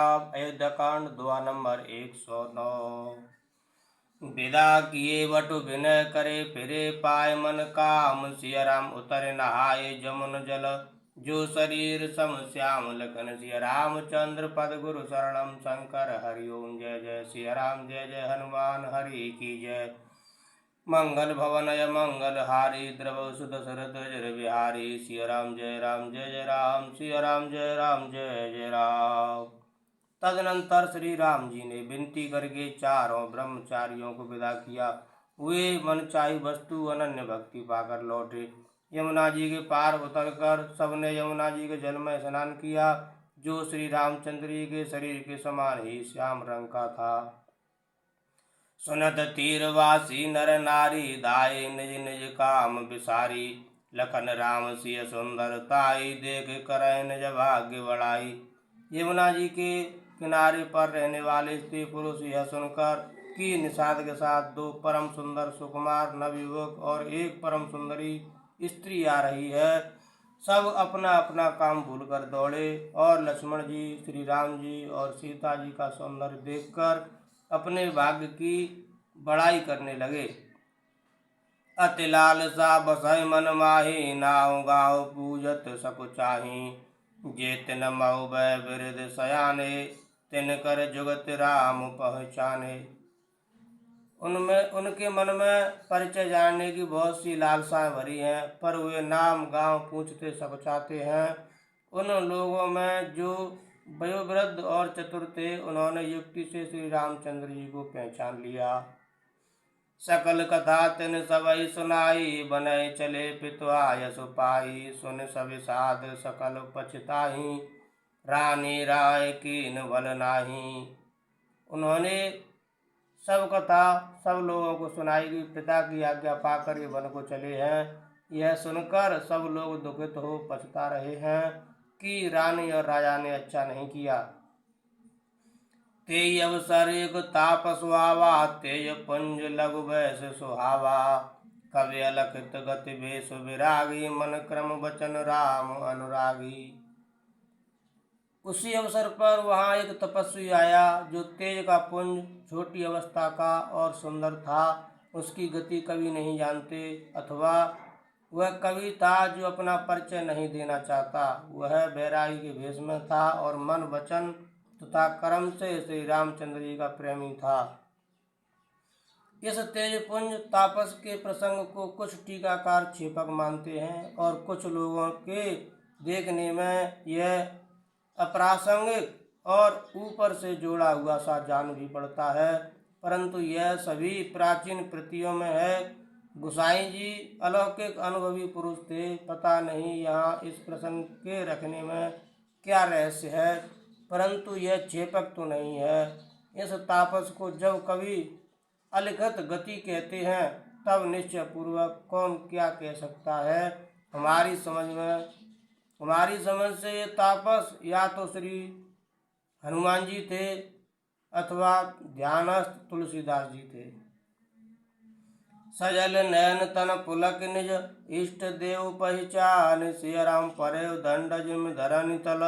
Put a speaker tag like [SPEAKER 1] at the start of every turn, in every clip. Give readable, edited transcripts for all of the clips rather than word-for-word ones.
[SPEAKER 1] अयोध्या कांड दुआ नंबर 109। विदा किए वटु विनय करे फिरे पाए मन काम। सिया राम उतर नहाए जमुन जल जो शरीर सम श्याम लखन। सिया रामचंद्र पद गुरु शरणम शंकर हरि ओम। जय जय सिया राम जय जय हनुमान हरि की जय। मंगल भवन मंगल हारी द्रव सुत सरद जर बिहारी। सिया राम जय जय राम सिया राम जय जय राम। तदनंतर श्री राम जी ने विनती करके चारों ब्रह्मचारियों को विदा किया। वे मनचाही वस्तु अनन्य भक्ति पाकर लौटे। यमुना जी के पार उतरकर सबने यमुना जी के जल में स्नान किया, जो श्री रामचंद्र जी के शरीर के समान ही श्याम रंग का था। सुनत तीरवासी नर नारी दाए निज निज काम विसारी। लखन राम सिय सुंदर ताई देख करे निज भाग्य बढ़ाई। यमुना जी के किनारे पर रहने वाले स्त्री पुरुष यह सुनकर कि निषाद के साथ दो परम सुंदर सुकुमार नवयुवक और एक परम सुंदरी स्त्री आ रही है, सब अपना अपना काम भूलकर दौड़े और लक्ष्मण जी, श्री राम जी और सीता जी का सौंदर्य देखकर अपने भाग्य की बड़ाई करने लगे। अति लालसा बसै मन माही नाव गाँव पूजत सकुचाही। जे तिन मऊ भय बिरद सयाने तिन कर जुगत राम पहचाने। उनके मन में परिचय जानने की बहुत सी लालसाएं भरी हैं, पर वे नाम गांव पूछते सकुचाते हैं। उन लोगों में जो वयोवृद्ध और चतुर थे, उन्होंने युक्ति से श्री रामचंद्र जी को पहचान लिया। सकल कथा तिन सबई सुनाई बनय चले पितुआ यश पाई। सुन सब साध सकल पछताही रानी राय कीन बल नाही। उन्होंने सब कथा सब लोगों को सुनाई कि पिता की आज्ञा पाकर ये वन को चले हैं। यह सुनकर सब लोग दुखित हो पछता रहे हैं कि रानी और राजा ने अच्छा नहीं किया। तेय अवसर एक तापस आवा तेय पुंज लघु बैस सुहावा। कवि अलखित गति भेष विरागी मन क्रम वचन राम अनुरागी। उसी अवसर पर वहां एक तपस्वी आया जो तेज का पुंज, छोटी अवस्था का और सुंदर था। उसकी गति कवि नहीं जानते, अथवा वह कवि था जो अपना परिचय नहीं देना चाहता। वह बैरागी के भेष में था और मन वचन तथा कर्म से श्री रामचंद्र जी का प्रेमी था। इस तेजपुंज तापस के प्रसंग को कुछ टीकाकार क्षेपक मानते हैं और कुछ लोगों के देखने में यह अप्रासंगिक और ऊपर से जोड़ा हुआ सा जान भी पड़ता है, परंतु यह सभी प्राचीन कृतियों में है। गोसाई जी अलौकिक अनुभवी पुरुष थे। पता नहीं यहाँ इस प्रसंग के रखने में क्या रहस्य है, परंतु यह क्षेपक तो नहीं है। इस तापस को जब कवि अलिखित गति कहते हैं, तब निश्चय पूर्वक कौन क्या कह सकता है। हमारी समझ से ये तापस या तो श्री हनुमान जी थे अथवा ध्यानस्थ तुलसीदास जी थे। सजल नयन तन पुलक निज इष्ट देव पहचान। सिया राम परे दंड जिम धरन तल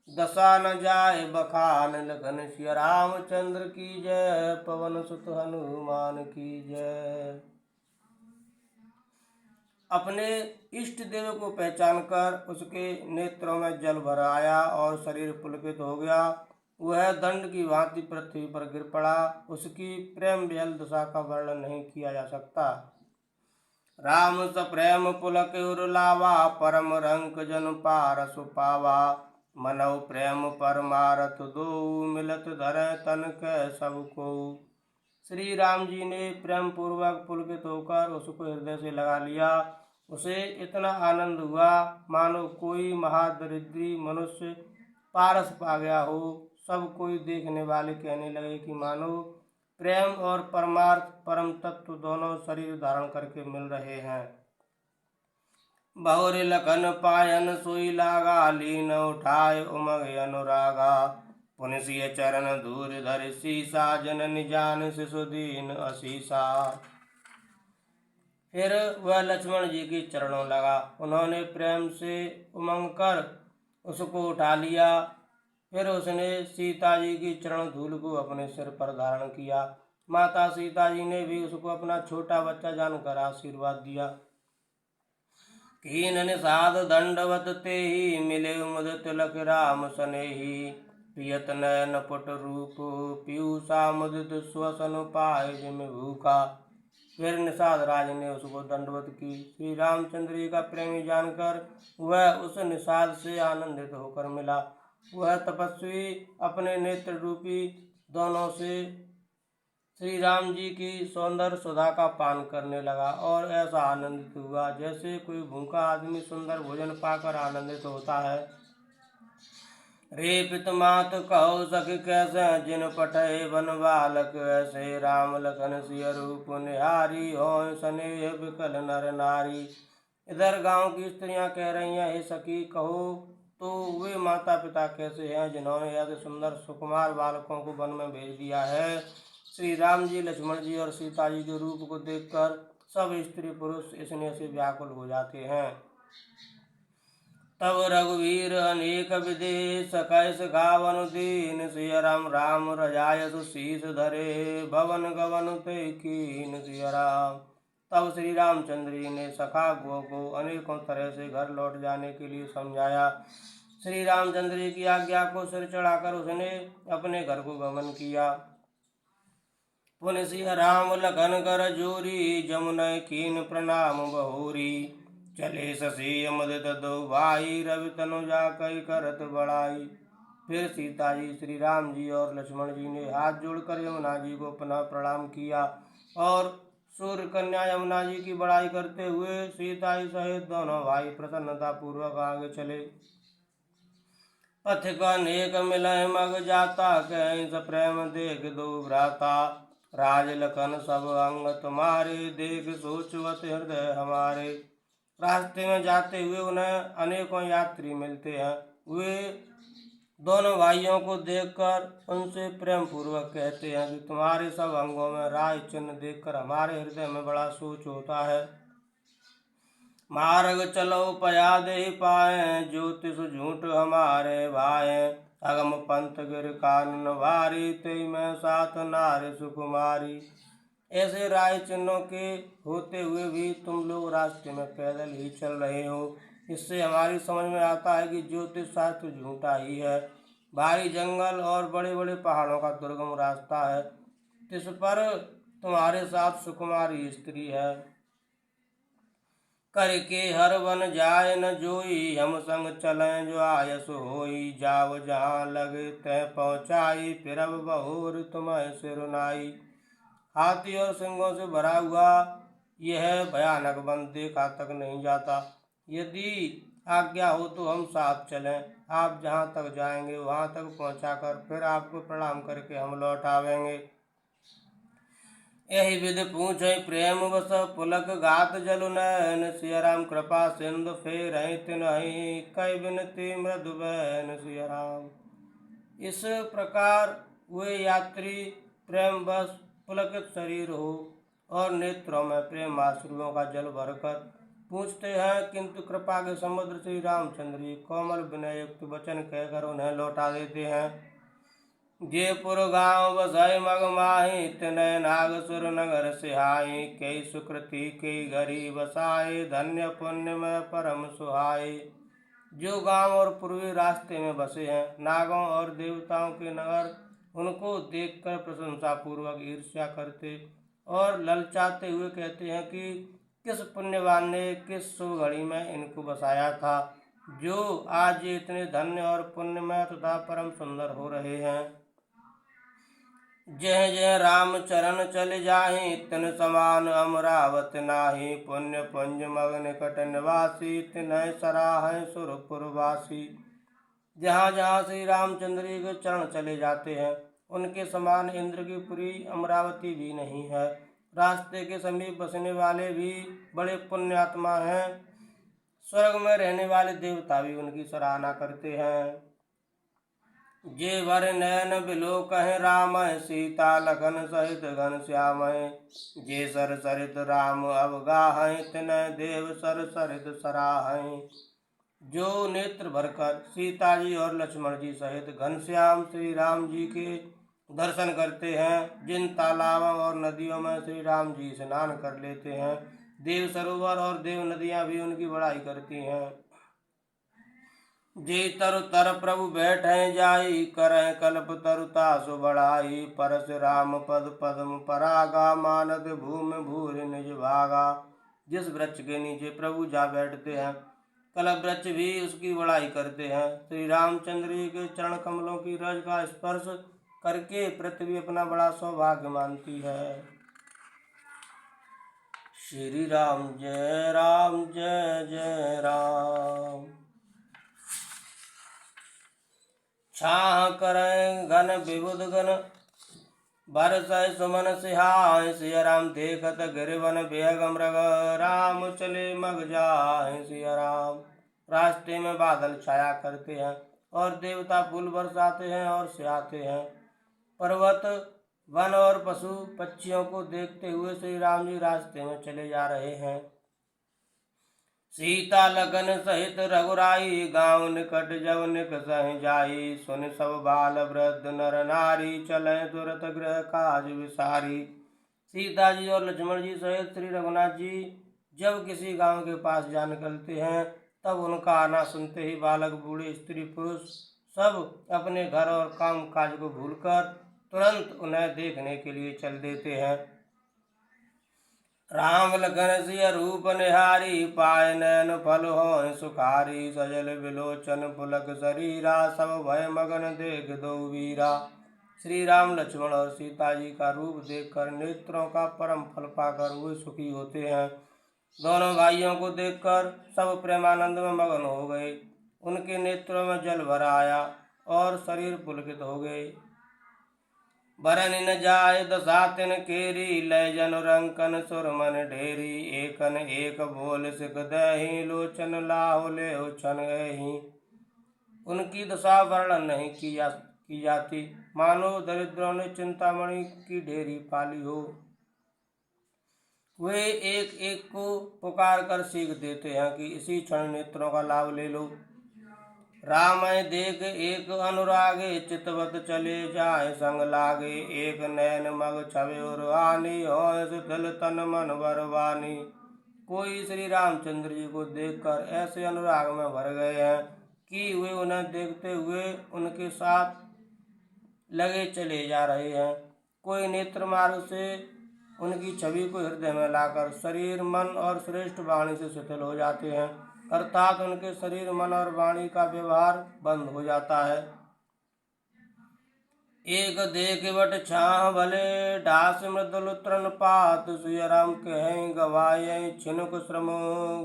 [SPEAKER 1] दशा न जाए बखान। लखन सिया रामचंद्र की जय पवन सुत हनुमान की जय। अपने इष्ट देव को पहचान कर उसके नेत्रों में जल भर आया और शरीर पुलकित हो गया। वह दंड की भांति पृथ्वी पर गिर पड़ा। उसकी प्रेम विहल दशा का वर्णन नहीं किया जा सकता। राम स प्रेम पुलक उर्लावा परम रंक जन पारस पावा। मनौ प्रेम परमारथ दो मिलत धरे तन के सबको। श्री राम जी ने प्रेम पूर्वक पुलकित होकर उसको हृदय से लगा लिया। उसे इतना आनंद हुआ मानो कोई महादरिद्री मनुष्य पारस पा गया हो। सब कोई देखने वाले कहने लगे कि मानो प्रेम और परमार्थ परम तत्व दोनों शरीर धारण करके मिल रहे हैं। बहुर लखन पायन सोई लागा लीन उठाए उमग अनुरागा। पुनसिय चरण दूर धर सीसा जनन जान शिशुदीन असीसा। फिर वह लक्ष्मण जी के चरणों लगा। उन्होंने प्रेम से उमंग कर उसको उठा लिया फिर उसने सीता जी की चरण धूल को अपने सिर पर धारण किया। माता सीता जी ने भी उसको अपना छोटा बच्चा जानकर आशीर्वाद दिया। कीन निषाद दंडवत ते ही मिले मुद तिलक राम सनेही, पियत नयन पुट रूप पीयूषा मुदित स्वसन पाए जिम भूखा। फिर निषाद राज ने उसको दंडवत की। श्री रामचंद्र जी का प्रेमी जानकर वह उस निषाद से आनंदित होकर मिला। वह तपस्वी अपने नेत्र रूपी दोनों से श्री राम जी की सौंदर्य सुधा का पान करने लगा और ऐसा आनंदित हुआ जैसे कोई भूखा आदमी सुंदर भोजन पाकर आनंदित होता है। रे पित मात कहो सखी कैसे जिन पठे बन बालक ऐसे, राम लखन सिय रूप निहारी हो स्नेह विकल नर नारी। इधर गांव की स्त्रियां कह रही हैं, हे सखी कहो तो वे माता पिता कैसे हैं जिन्होंने ऐसे सुंदर सुकुमार बालकों को वन में भेज दिया है। श्री राम जी, लक्ष्मण जी और सीता जी के रूप को देखकर सब स्त्री पुरुष स्नेह से व्याकुल हो जाते हैं। तब रघुवीर अनेक विदेश कैस गावन दीन, सिय राम राम रजायस शीस धरे भवन गवन ते कीन सिय राम। तब श्री रामचंद्र जी ने सखा गो को अनेकों तरह से घर लौट जाने के लिए समझाया। श्री रामचंद्र जी की आज्ञा को सिर चढ़ाकर उसने अपने घर को गमन किया। पुन सिय राम लखन कर जोरी, जमुना कीन प्रणाम बहोरी। चले ससी मुदित दो भाई, रवि तनुजा कई करत बड़ाई। फिर सीता जी, श्री राम जी और लक्ष्मण जी ने हाथ जोड़कर यमुना जी को पुनः प्रणाम किया और सूर्य कन्या यमुना जी की बड़ाई करते हुए सीता जी सहित दोनों भाई प्रसन्नता पूर्वक आगे चले। पथिक अनेक मिलय मग जाता, कहीं प्रेम देख दो भ्राता। राज लखन सब अंग तुम्हारे, देख सोचवत हृदय हमारे। रास्ते में जाते हुए उन्हें अनेकों यात्री मिलते हैं। वे दोनों भाइयों को देखकर उनसे प्रेम पूर्वक कहते हैं कि तुम्हारे सब अंगों में राज चिन्ह देखकर हमारे हृदय में बड़ा सोच होता है। मार्ग चलो पया दे पाए, ज्योतिष झूठ हमारे भाए। अगम पंथ गिर कानन भारी, तेई में साथ नारी सुकुमारी। ऐसे राय चिन्हों के होते हुए भी तुम लोग रास्ते में पैदल ही चल रहे हो। इससे हमारी समझ में आता है कि ज्योतिष शास्त्र झूठा ही है। भारी जंगल और बड़े बड़े पहाड़ों का दुर्गम रास्ता है, इस पर तुम्हारे साथ सुकुमारी स्त्री है। करके हर वन जाए न जोई, हम संग चलें जो आयस होई। जाव जहाँ लगे तय पहुँचाई, फिर अब बहोर तुम्हें सिरुनाई। हाथी और सिंगों से भरा हुआ यह भयानक वन देखा तक नहीं जाता। यदि आज्ञा हो तो हम साथ चलें। आप जहाँ तक जाएंगे वहाँ तक पहुँचाकर फिर आपको प्रणाम करके हम लौट आवेंगे। यही विधि पूछे प्रेम वस, पुलक गात जलु नयन। सिय राम कृपा सिंधु फेर तिनहि, कई बिनती मृदु बैन सिय राम। इस प्रकार वे यात्री प्रेम बस पुलकित शरीर हो और नेत्रों में प्रेम आश्रुओं का जल भरकर पूछते हैं, किंतु कृपा के समुद्र श्री रामचंद्र जी कोमल विनय युक्त वचन कहकर उन्हें लौटा देते हैं। जयपुर गांव बसई मग माही, तिनय नागसुर नगर सिहाई। कई सुकृति कई घरी बसाए, धन्य पुण्य में परम सुहाए। जो गांव और पूर्वी रास्ते में बसे हैं, नागों और देवताओं के नगर उनको देखकर प्रशंसा पूर्वक ईर्ष्या करते और ललचाते हुए कहते हैं कि किस पुण्यवान ने किस शुभ घड़ी में इनको बसाया था, जो आज ये इतने धन्य और पुण्यमय तथा परम सुंदर हो रहे हैं। जय जय राम चरण चल जाहि, तिन समान अमरावत नाही। पुण्य पुंज मग निकट निवासी, तिन्ह सराह सुरपुरवासी। जहाँ जहाँ श्री रामचंद्र जी के चरण चले जाते हैं उनके समान इंद्र की पुरी अमरावती भी नहीं है। रास्ते के समीप बसने वाले भी बड़े पुण्यात्मा हैं। स्वर्ग में रहने वाले देवता भी उनकी सराहना करते हैं। जे वर नयन बिलो कहे राम, सीता लखन सहित घन श्याम। जे सर सरित राम अवगाह, तिन्ह देव सर सरित सराह। जो नेत्र भरकर सीता जी और लक्ष्मण जी सहित घनश्याम श्री राम जी के दर्शन करते हैं, जिन तालाबों और नदियों में श्री राम जी स्नान कर लेते हैं, देव सरोवर और देव नदियां भी उनकी बड़ाई करती हैं। जे तरु तर प्रभु बैठे जाई, करह कल्प तरुता सु बढ़ाई, परशुराम पद पद्म परागा, मानद भूमि भूरि निज भागा। जिस वृक्ष के नीचे प्रभु जा बैठते हैं, कल्प वृक्ष भी उसकी बड़ाई करते हैं। श्री रामचंद्र जी के चरण कमलों की रज का स्पर्श करके पृथ्वी अपना बड़ा सौभाग्य मानती है। श्री राम जय जय राम। छाह करें घन विबुध गण, बरसै सुमन सिहाय, सिया राम देखत गिरवन बेग मृग, राम चले मग जाए सिया राम। रास्ते में बादल छाया करते हैं और देवता फूल बरसाते हैं और सियाते हैं। पर्वत वन और पशु पक्षियों को देखते हुए श्री राम जी रास्ते में चले जा रहे हैं। सीता लगन सहित रघुराई, गाँव निकट जब निकसहि जाई, सुन सब बाल वृद्ध नर नारी, चले तुरत गृह काज विसारी। सीता जी और लक्ष्मण जी सहित श्री रघुनाथ जी जब किसी गांव के पास जा निकलते हैं, तब उनका आना सुनते ही बालक बूढ़े स्त्री पुरुष सब अपने घर और काम काज को भूलकर तुरंत उन्हें देखने के लिए चल देते हैं। राम लखन सिय रूप निहारी, पाय नैन फल होय सुखारी, सजल विलोचन पुलक शरीरा, सब भय मगन देख दो वीरा। श्री राम लक्ष्मण और सीता जी का रूप देखकर नेत्रों का परम फल पाकर वे सुखी होते हैं। दोनों भाइयों को देखकर सब प्रेमानंद में मगन हो गए। उनके नेत्रों में जल भर आया और शरीर पुलकित हो गए। बरन न जाय दशा तिन केरी, लय जनु रंकन सुरमन ढेरी, एकन एक बोल सिख दही, लोचन लाहो ले छन गही। उनकी दशा वर्णन नहीं की जाती, मानो दरिद्रों ने चिंतामणि की ढेरी पाली हो। वे एक एक को पुकार कर सीख देते हैं कि इसी क्षण नेत्रों का लाभ ले लो। राम देख एक अनुरागे, चितवत चले जाए संग लागे, एक नैन मग छवि और आनी, होय सुतल तन मन बरवानी। कोई श्री रामचंद्र जी को देखकर ऐसे अनुराग में भर गए हैं कि वे उन्हें देखते हुए उनके साथ लगे चले जा रहे हैं। कोई नेत्र मार्ग से उनकी छवि को हृदय में लाकर शरीर मन और श्रेष्ठ वाणी से शिथिल हो जाते हैं, अर्थात उनके शरीर मन और वाणी का व्यवहार बंद हो जाता है। एक देख बट छाह भले, ढास मृदुल तृण पात, सुय राम कहें गवाय छिनुक श्रम,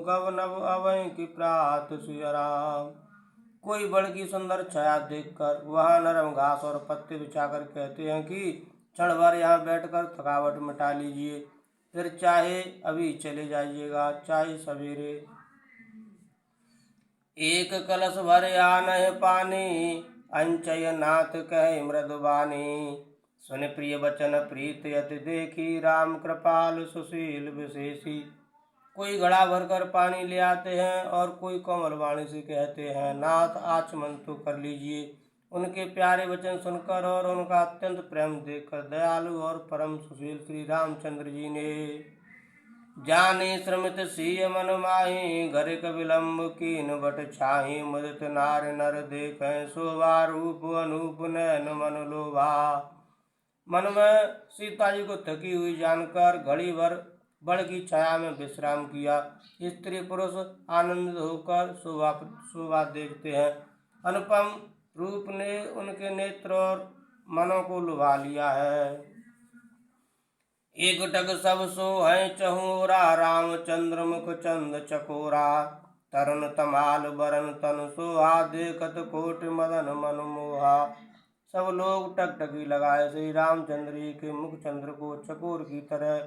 [SPEAKER 1] गव नव अवय की प्रात सुय राम। कोई बड़ की सुंदर छाया देखकर वहाँ नरम घास और पत्ते बिछाकर कहते हैं कि क्षण भर यहाँ बैठकर थकावट मिटा लीजिए, फिर चाहे अभी चले जाइएगा, चाहे सवेरे। एक कलश भर आनहि पानी, अंचय नाथ कहे मृदुबानी, सुन प्रिय वचन प्रीत यति देखी, राम कृपाल सुशील विशेषी। कोई घड़ा भरकर पानी ले आते हैं और कोई कोमल वाणी से कहते हैं, नाथ आचमन तो कर लीजिए। उनके प्यारे वचन सुनकर और उनका अत्यंत प्रेम देखकर दयालु और परम सुशील श्री रामचंद्र जी ने जाने श्रमित सीय मन माही, घरिक विलम्ब कीन बट छाही, मुदित नार नर देखें शोभा, रूप अनूप नैन मन लोभा। मन में सीता जी को थकी हुई जानकर घड़ी भर बड़ की छाया में विश्राम किया। स्त्री पुरुष आनंदित होकर शोभा देखते हैं। अनुपम रूप ने उनके नेत्र और मनों को लुभा लिया है। एक टक सब सो है चहोरा, रामचंद्र मुख चंद चकोरा, तरुण तमाल बरन तन सोहा, देखत कोट मदन मन मोहा। सब लोग टकटकी लगाए श्री रामचंद्र जी के मुख चंद्र को चकोर की तरह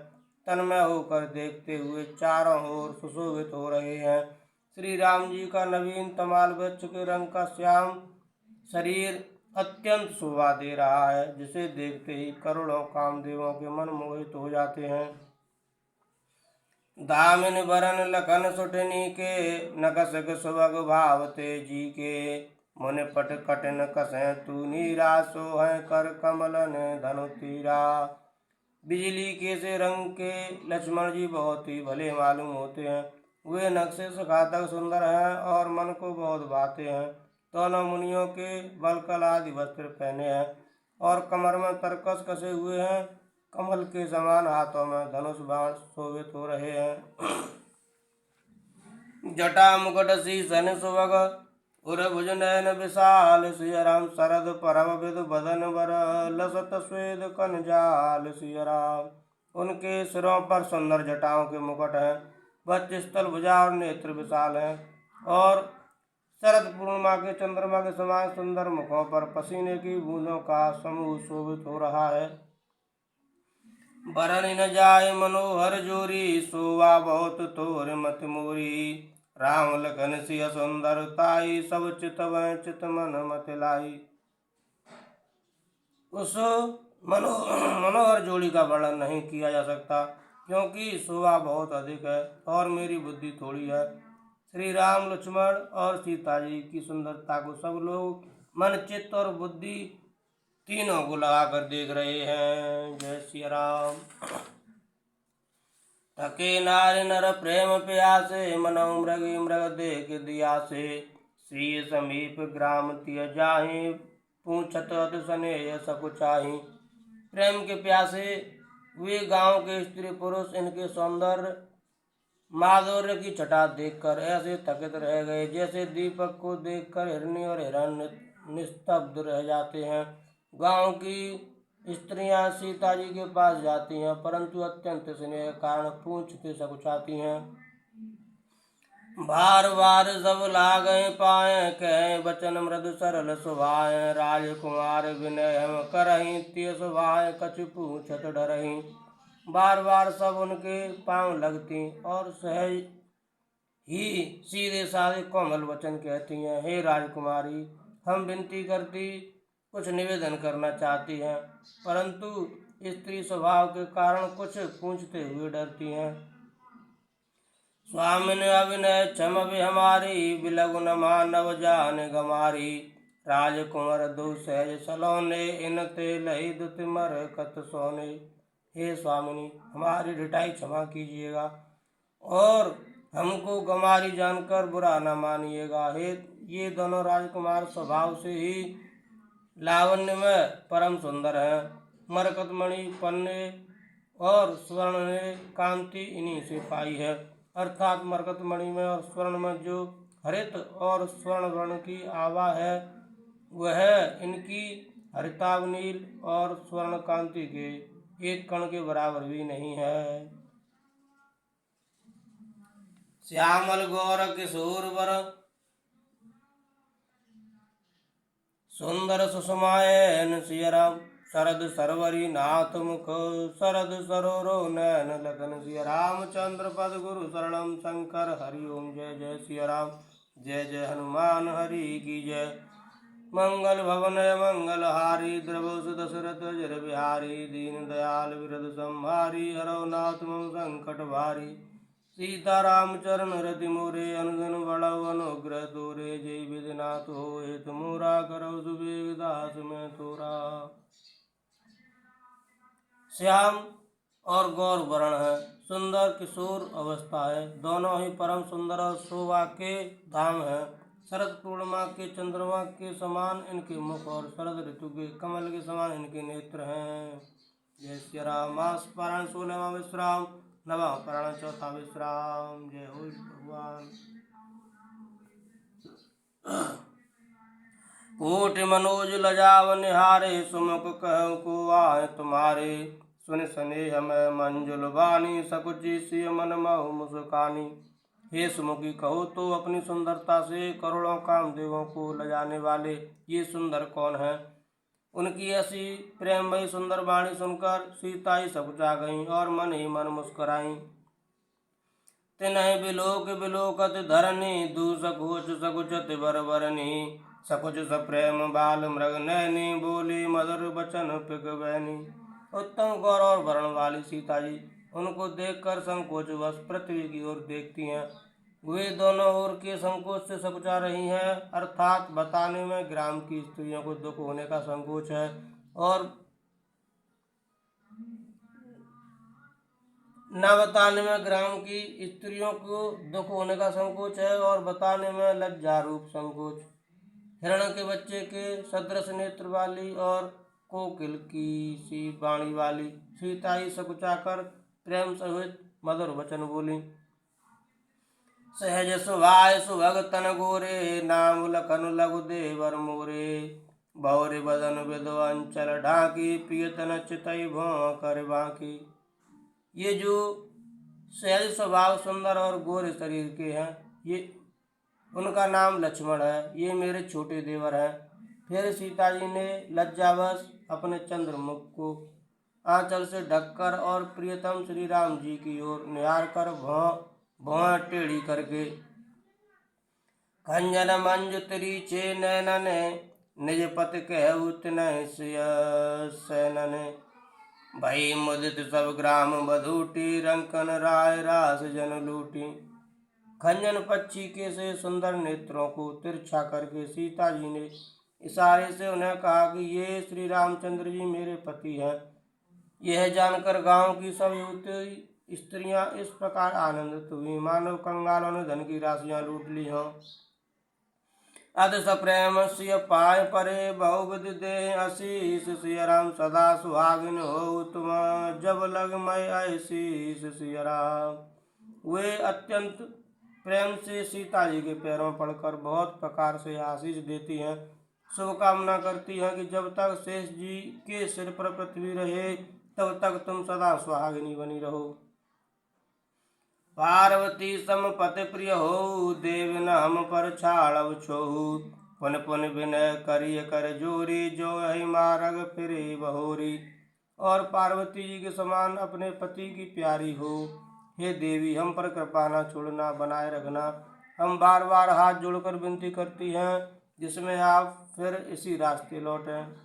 [SPEAKER 1] तन्मय होकर देखते हुए चारों ओर सुशोभित हो रहे हैं। श्री राम जी का नवीन तमाल वृक्ष के रंग का श्याम शरीर अत्यंत शोभा दे रहा है, जिसे देखते ही करोड़ों कामदेवों के मन मोहित हो जाते हैं। दामिन बरन लखन सुटनी के नकसक सुभग भावते जी के मुनि पट कटिन कसें तू नीरा सोहै कर कमलन धनु तीरा। बिजली के से रंग के लक्ष्मण जी बहुत ही भले मालूम होते हैं। वे नक्शे सुखातक सुंदर हैं और मन को बहुत भाते हैं। दोनों मुनियों के बलकल आदि वस्त्र पहने हैं और कमर में तरकस कसे हुए हैं। कमल के समान हाथों में धनुष बाण शोभित हो रहे हैं। जटा मुकुट शीसन सुभग उर भुज नयन विशाल सिय राम शरद परम विद बदन बर लसत स्वेद कन जाल सिय राम। उनके सिरों पर सुंदर जटाओं के मुकुट हैं। वक्ष स्थल भुजा और नेत्र विशाल हैं और शरद पूर्णिमा के चंद्रमा के समान सुंदर मुखों पर पसीने की बूंदों का समूह शोभित हो रहा है। बरन न जाय मनोहर जोरी शोभा बहुत तोर मत मोरी। राम लखन सिय सुंदर ताई सब चितवै चित मन मत लाई। उस मनोहर जोड़ी का वर्णन नहीं किया जा सकता क्योंकि शोभा बहुत अधिक है और मेरी बुद्धि थोड़ी है। श्री राम लक्ष्मण और सीता जी की सुंदरता को सब लोग मन चित्त और बुद्धि तीनों को लगाकर देख रहे हैं। जय श्री राम। थके नारी नर प्रेम प्यासे मनऊ मृगी मृग देख दिया से। श्री समीप ग्राम तिय जाहि पूछत अति स्नेह सकुचाहि। प्रेम के प्यासे वे गांव के स्त्री पुरुष इनके सौंदर्य माधुर्य की छटा देखकर ऐसे थकित रह गए जैसे दीपक को देखकर हिरनी और हिरण निस्तब्ध रह जाते हैं। गांव की स्त्रियां सीता जी के पास जाती हैं परंतु अत्यंत स्नेह के कारण पूछते सकुचाती हैं। बार बार सब लागें पाए कहें वचन मृदु सरल सुभाए। राजकुमार विनय हम करहीं तिय सुभाए कछु पूछत डरहीं। बार बार सब उनके पांव लगती और सहज ही सीधे साधे कोमल वचन कहती हैं। हे राजकुमारी, हम विनती करती कुछ निवेदन करना चाहती हैं परंतु स्त्री स्वभाव के कारण कुछ पूछते हुए डरती हैं। स्वामिन अविनय क्षम भी हमारी बिलगु न मानव जान गमारी। राजकुमार दो सहज सलोने इन ते लही दुत मर कत सोने। हे स्वामिनी, हमारी ढिठाई क्षमा कीजिएगा और हमको गमारी जानकर बुरा न मानिएगा। हे ये दोनों राजकुमार स्वभाव से ही लावण्य में परम सुंदर हैं। मरकतमणि पन्ने और स्वर्ण ने कांति इन्हीं से पाई है। अर्थात मरकतमणि में और स्वर्ण में जो हरित और स्वर्ण वर्ण की आभा है वह इनकी हरिताभ नील और स्वर्ण कांति के एक कण के बराबर भी नहीं है। श्यामल गौर किशोर वर सुंदर सुषमायन सिय राम। शरद सरवरी नाथ मुख शरद सरोरो नयन लगन सिय रामचंद्र पद गुरु शरणम शंकर हरि ओम। जय जय सिय राम। जय जय हनुमान हरि की जय। मंगल भवन मंगल हारी द्रवसु दशरथ जर बिहारी। दीन दयाल विरद संहारी हरौ नाथ मम संकट भारी। सीता राम चरण रति मोरे अनुदिन बढ़ऊ अनुग्रह तोरे। जय विधिनाथ होए तुमोरा करौ सुबेग दास में तोरा। श्याम और गौर वर्ण है, सुंदर किशोर अवस्था है, दोनों ही परम सुंदर और शोभा के धाम है। शरद पूर्णिमा के चंद्रमा के समान इनके मुख और शरद ऋतु के कमल के समान इनके नेत्र हैं। जय श्री राम। मास पारायण 16वां विश्राम, नवा पारायण 4था विश्राम। जय हो भगवान। कोटि मनोज लजाव निहारे सुमुख कहु को आए तुम्हारे। सुन स्नेह में मंजुल बानी सकुचि सिय मन महु मुस्कानी। हे सुमुखी, कहो तो अपनी सुंदरता से करोड़ों कामदेवों को लजाने वाले ये सुंदर कौन है। उनकी ऐसी प्रेममयी सुंदर वाणी सुनकर सीता ही सकुचा गईं और मन ही मन मुस्कुराई। तिन्हि बिलोक बिलोकत धरनी दूसकोच सकुचत बरबरनी। सकुच सप्रेम बाल मृग नैनी बोली मधुर बचन पिक बैनी। उत्तम गौर और वर्ण वाली सीता जी उनको देखकर संकोचवश पृथ्वी की ओर देखती हैं। वे दोनों ओर के संकोच से सकुचा रही हैं, अर्थात बताने में ग्राम की स्त्रियों को दुख होने का संकोच है और न बताने में ग्राम की स्त्रियों को दुख होने का संकोच है और बताने में लज्जा रूप संकोच। हिरण के बच्चे के सदृश नेत्र वाली और कोकिल की सी वाणी वाली सीता ही सकुचाकर प्रेम सहित मधुर वचन बोली। सहज सुभाय सुभग तन गोरे, नाम लखन लघु देवर मोरे। बौरे बदन विदो अंचल ढाकी, प्रियतन चितई भों कर बाकी। ये जो सहज स्वभाव सुंदर और गोरे शरीर के हैं, ये उनका नाम लक्ष्मण है, ये मेरे छोटे देवर हैं। फिर सीता जी ने लज्जावश अपने चंद्रमुख को आंचल से ढककर और प्रियतम श्री राम जी की ओर निहार कर भौं टेढ़ी करके खंजन मंजु तरीचे नैनने, निज पति कहु तिनहि सैनने। भई मुदित सब ग्राम बधूटी, रंकन राय रास जन लूटी। खंजन पक्षी के से सुंदर नेत्रों को तिरछा करके सीता जी ने इशारे से उन्हें कहा कि ये श्री रामचंद्र जी मेरे पति हैं। यह जानकर गांव की सब युवती स्त्रियां इस प्रकार आनंदित हुई मानो कंगालों ने धन की राशियां लूट ली हों। अध सप्रेम सिय पाय परे, बहुविध दे आशीष। सिय राम सदा सुहागिन हो तुम, जब लग मैं आशीष सिय राम। वे अत्यंत प्रेम से सीता जी के पैरों पड़कर बहुत प्रकार से आशीष देती हैं, शुभकामना करती हैं कि जब तक शेष जी के सिर पर पृथ्वी रहे तब तक तुम सदा सुहागिनी बनी रहो। पार्वती सम पति प्रिय हो, देव न हम पर छाड़व छोहु। पुन पुन विनय करिय कर जोरी, जो ही मार्ग फिरे बहोरी। और पार्वती जी के समान अपने पति की प्यारी हो। हे देवी, हम पर कृपा न छोड़ना, बनाए रखना। हम बार बार हाथ जोड़कर विनती करती हैं, जिसमें आप फिर इसी रास्ते लौटें।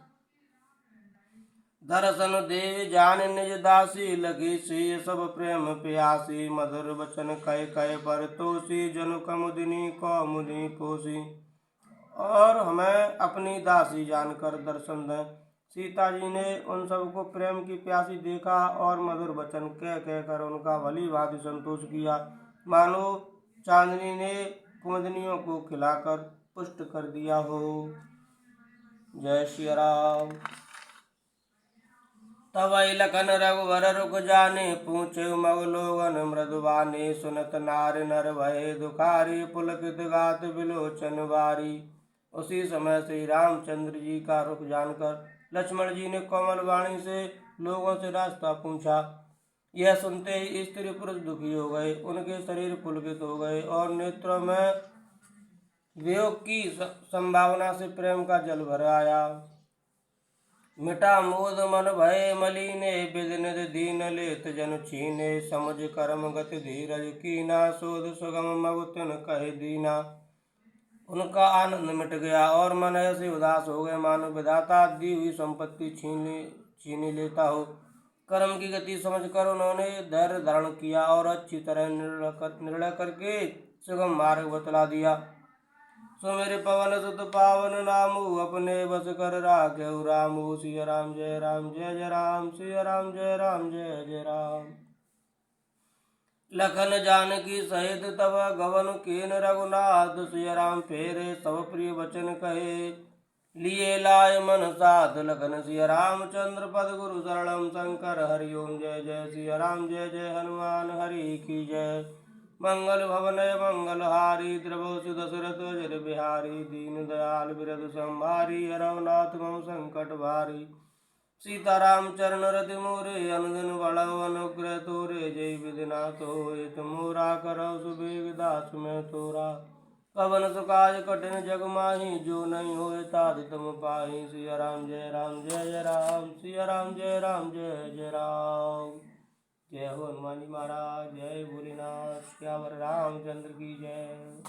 [SPEAKER 1] दर्शन देव जान निज दासी, लगी सी सब प्रेम प्यासी। मधुर वचन कह कह पर तोसी, जनु कमुदिनी कौमुदी पोसी। और हमें अपनी दासी जानकर दर्शन दें। सीता जी ने उन सबको प्रेम की प्यासी देखा और मधुर वचन कह कह कर उनका भली भांति संतोष किया, मानो चांदनी ने कुमुदनियों को खिलाकर पुष्ट कर दिया हो। जय श्री राम। तब लखन रघुवर रुक जाने, पूछे मग लोगन मृदुबाने। सुनत नार नर भये दुखारी, पुलकित गात बिलोचन बारी। उसी समय श्री रामचंद्र जी का रुख जानकर लक्ष्मण जी ने कोमल वाणी से लोगों से रास्ता पूछा। यह सुनते ही स्त्री पुरुष दुखी हो गए, उनके शरीर पुलकित हो गए और नेत्रों में वियोग की संभावना से प्रेम का जल भर आया। मिटा मोद मन भय मलीने, बिदनिद दीन लेत जन छीने। समुझ कर्म गति धीरज कीना, शोध सुगम मगु तिन कहे दीना। उनका आनंद मिट गया और मन ऐसे उदास हो गए मानो विधाता दी हुई संपत्ति छीन लेता हो। कर्म की गति समझकर उन्होंने धैर्य धारण किया और अच्छी तरह निर्णय करके सुगम मार्ग बतला दिया। सो मेरे पवन सुत पावन नामु, अपने बस कर राखेउ रामु। सिया राम जय राम जय जय राम, सिया राम जय राम जय जय राम। लखन जानकी सहित तब गवन कीन रघुनाथ, सिया राम फेरे सब प्रिय वचन कहे। लिए लाय मन साध लखन, सिया रामचंद्र पद गुरु शरणम शंकर हरि ओम। जय जय सिया राम जय जय हनुमान हरि की जय। मंगल भवनय मंगलहारी, द्रवसु दशरथ अजर बिहारी। दीन दयाल बिरद संभारी, हरवनाथ मम संकट भारी। सीताराम चरण रति मोरे, अनुदिन बढ़ऊ अनुग्रह तोरे। जय विधिनाथ होय तुमोरा, करौ सुबेग दास में तोरा। पवन सुकाज कठिन जग माही, जो नहीं होय ताहि तुम पाही। सिया राम जय जय राम, सिया राम जय जय राम। जय हो हनुमान जी महाराज, जय भोलेनाथ, श्यावर रामचंद्र की जय।